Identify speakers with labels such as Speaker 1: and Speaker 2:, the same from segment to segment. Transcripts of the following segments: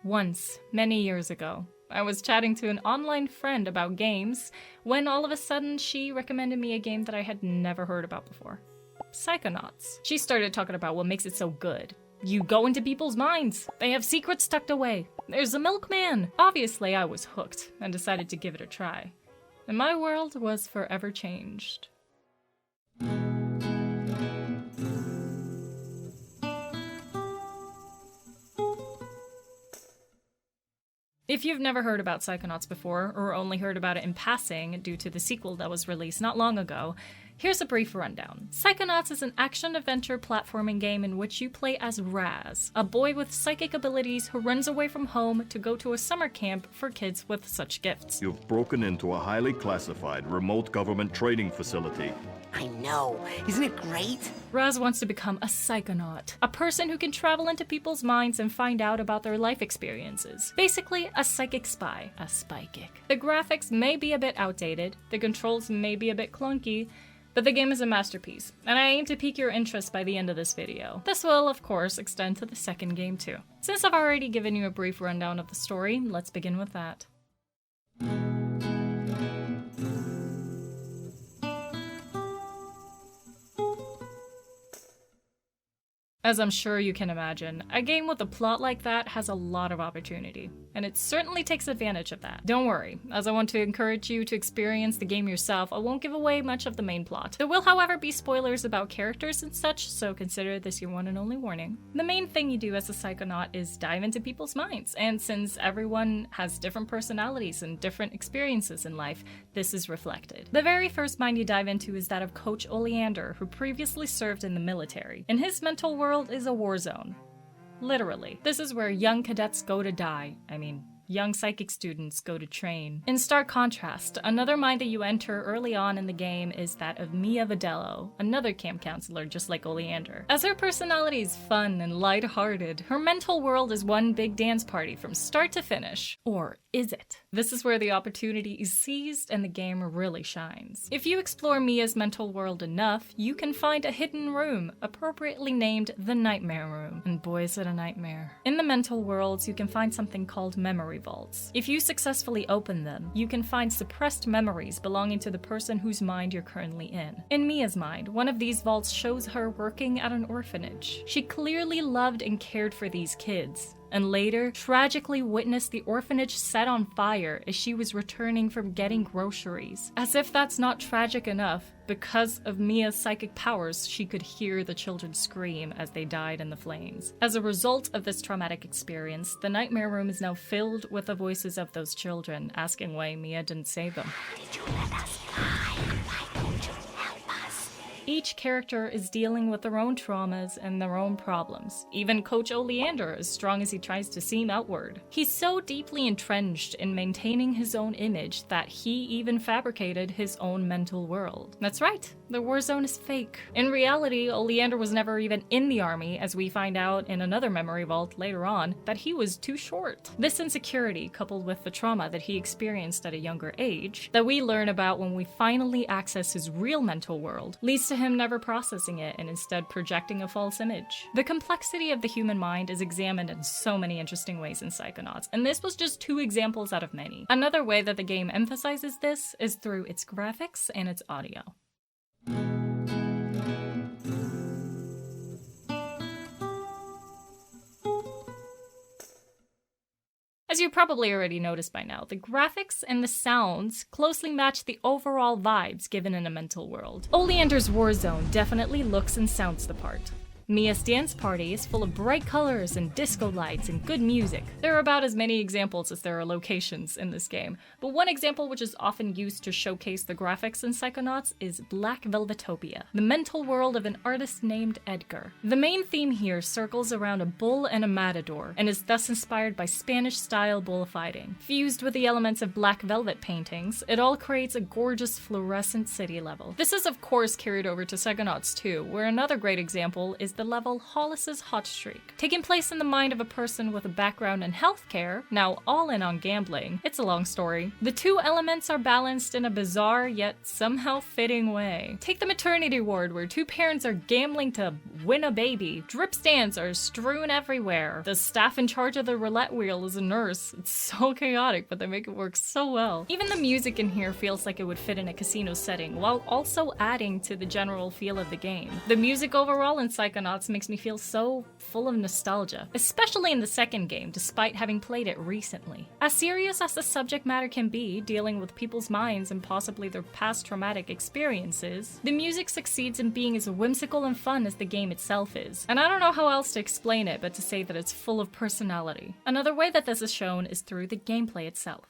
Speaker 1: Once, many years ago, I was chatting to an online friend about games when all of a sudden she recommended me a game that I had never heard about before. Psychonauts. She started talking about what makes it so good. You go into people's minds. They have secrets tucked away. There's a milkman. Obviously, I was hooked and decided to give it a try. And my world was forever changed. If you've never heard about Psychonauts before, or only heard about it in passing due to the sequel that was released not long ago, here's a brief rundown. Psychonauts is an action-adventure platforming game in which you play as Raz, a boy with psychic abilities who runs away from home to go to a summer camp for kids with such gifts.
Speaker 2: You've broken into a highly classified remote government training facility.
Speaker 3: I know. Isn't it great?
Speaker 1: Raz wants to become a psychonaut, a person who can travel into people's minds and find out about their life experiences. Basically, a psychic spy, a spykick. The graphics may be a bit outdated, the controls may be a bit clunky, but the game is a masterpiece, and I aim to pique your interest by the end of this video. This will, of course, extend to the second game too. Since I've already given you a brief rundown of the story, let's begin with that. As I'm sure you can imagine, a game with a plot like that has a lot of opportunity, and it certainly takes advantage of that. Don't worry, as I want to encourage you to experience the game yourself, I won't give away much of the main plot. There will, however, be spoilers about characters and such, so consider this your one and only warning. The main thing you do as a psychonaut is dive into people's minds, and since everyone has different personalities and different experiences in life, this is reflected. The very first mind you dive into is that of Coach Oleander, who previously served in the military. In his mental world is a war zone. Literally. This is where young cadets go to die. Young psychic students go to train. In stark contrast, another mind that you enter early on in the game is that of Mia Vidello, another camp counselor just like Oleander. As her personality is fun and lighthearted, her mental world is one big dance party from start to finish. Or is it? This is where the opportunity is seized and the game really shines. If you explore Mia's mental world enough, you can find a hidden room, appropriately named the Nightmare Room. And boy is it a nightmare. In the mental worlds, you can find something called memory vaults. If you successfully open them, you can find suppressed memories belonging to the person whose mind you're currently in. In Mia's mind, one of these vaults shows her working at an orphanage. She clearly loved and cared for these kids, and later tragically witnessed the orphanage set on fire as she was returning from getting groceries. As if that's not tragic enough, because of Mia's psychic powers, she could hear the children scream as they died in the flames. As a result of this traumatic experience, the Nightmare Room is now filled with the voices of those children, asking why Mia didn't save them.
Speaker 3: Did you let us die? Why won't you help us?
Speaker 1: Each character is dealing with their own traumas and their own problems. Even Coach Oleander, as strong as he tries to seem outward. He's so deeply entrenched in maintaining his own image that he even fabricated his own mental world. That's right, the war zone is fake. In reality, Oleander was never even in the army, as we find out in another memory vault later on, that he was too short. This insecurity, coupled with the trauma that he experienced at a younger age, that we learn about when we finally access his real mental world, leads to him never processing it and instead projecting a false image. The complexity of the human mind is examined in so many interesting ways in Psychonauts, and this was just two examples out of many. Another way that the game emphasizes this is through its graphics and its audio. As you probably already noticed by now, the graphics and the sounds closely match the overall vibes given in a mental world. Oleander's war zone definitely looks and sounds the part. Mia's dance party is full of bright colors and disco lights and good music. There are about as many examples as there are locations in this game, but one example which is often used to showcase the graphics in Psychonauts is Black Velvetopia, the mental world of an artist named Edgar. The main theme here circles around a bull and a matador, and is thus inspired by Spanish-style bullfighting. Fused with the elements of black velvet paintings, it all creates a gorgeous fluorescent city level. This is of course carried over to Psychonauts 2, where another great example is the level Hollis's Hot Streak. Taking place in the mind of a person with a background in healthcare, now all in on gambling, it's a long story. The two elements are balanced in a bizarre yet somehow fitting way. Take the maternity ward where two parents are gambling to win a baby. Drip stands are strewn everywhere. The staff in charge of the roulette wheel is a nurse. It's so chaotic, but they make it work so well. Even the music in here feels like it would fit in a casino setting, while also adding to the general feel of the game. The music overall in Psychonauts makes me feel so full of nostalgia, especially in the second game, despite having played it recently. As serious as the subject matter can be, dealing with people's minds and possibly their past traumatic experiences, the music succeeds in being as whimsical and fun as the game itself is. And I don't know how else to explain it but to say that it's full of personality. Another way that this is shown is through the gameplay itself.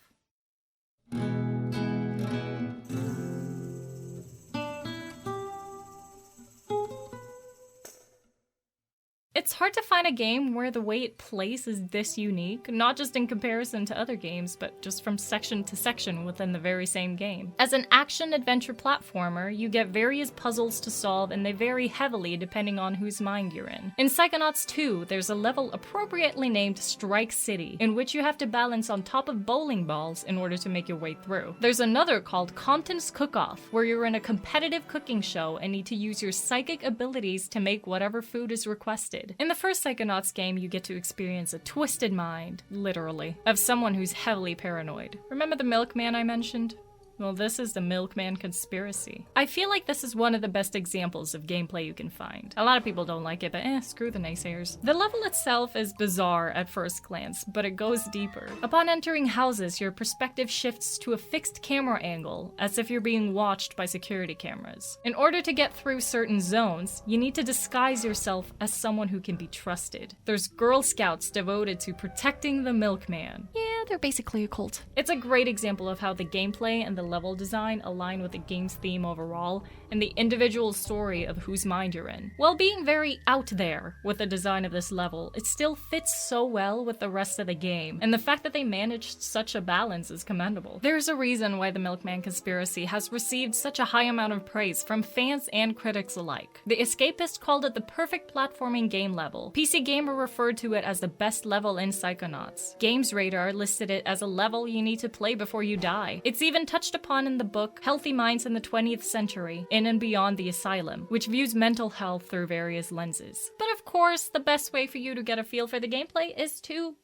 Speaker 1: It's hard to find a game where the way it plays is this unique, not just in comparison to other games, but just from section to section within the very same game. As an action-adventure platformer, you get various puzzles to solve, and they vary heavily depending on whose mind you're in. In Psychonauts 2, there's a level appropriately named Strike City, in which you have to balance on top of bowling balls in order to make your way through. There's another called Compton's Cook-Off, where you're in a competitive cooking show and need to use your psychic abilities to make whatever food is requested. In the first Psychonauts game, you get to experience a twisted mind, literally, of someone who's heavily paranoid. Remember the milkman I mentioned? Well, this is the Milkman Conspiracy. I feel like this is one of the best examples of gameplay you can find. A lot of people don't like it, but screw the naysayers. The level itself is bizarre at first glance, but it goes deeper. Upon entering houses, your perspective shifts to a fixed camera angle, as if you're being watched by security cameras. In order to get through certain zones, you need to disguise yourself as someone who can be trusted. There's Girl Scouts devoted to protecting the Milkman. Yeah, they're basically a cult. It's a great example of how the gameplay and the level design align with the game's theme overall and the individual story of whose mind you're in. While being very out there with the design of this level, it still fits so well with the rest of the game, and the fact that they managed such a balance is commendable. There's a reason why the Milkman Conspiracy has received such a high amount of praise from fans and critics alike. The Escapist called it the perfect platforming game level. PC Gamer referred to it as the best level in Psychonauts. Games Radar listed it as a level you need to play before you die. It's even touched upon in the book Healthy Minds in the 20th Century, In and Beyond the Asylum, which views mental health through various lenses. But of course, the best way for you to get a feel for the gameplay is to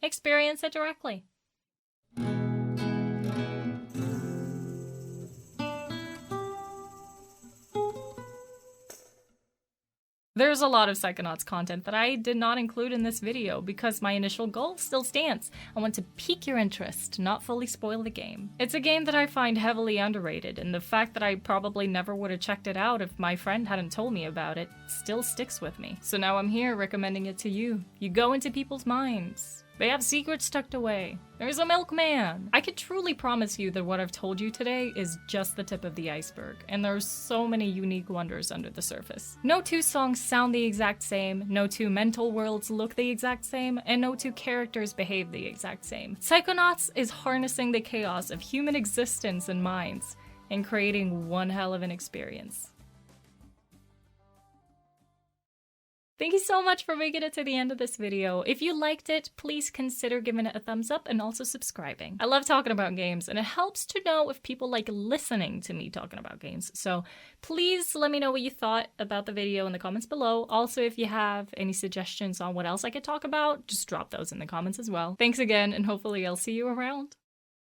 Speaker 1: experience it directly. There's a lot of Psychonauts content that I did not include in this video because my initial goal still stands. I want to pique your interest, not fully spoil the game. It's a game that I find heavily underrated, and the fact that I probably never would have checked it out if my friend hadn't told me about it still sticks with me. So now I'm here recommending it to you. You go into people's minds. They have secrets tucked away. There's a milkman. I can truly promise you that what I've told you today is just the tip of the iceberg, and there's so many unique wonders under the surface. No two songs sound the exact same, no two mental worlds look the exact same, and no two characters behave the exact same. Psychonauts is harnessing the chaos of human existence and minds and creating one hell of an experience. Thank you so much for making it to the end of this video. If you liked it, please consider giving it a thumbs up and also subscribing. I love talking about games, and it helps to know if people like listening to me talking about games. So please let me know what you thought about the video in the comments below. Also, if you have any suggestions on what else I could talk about, just drop those in the comments as well. Thanks again, and hopefully I'll see you around.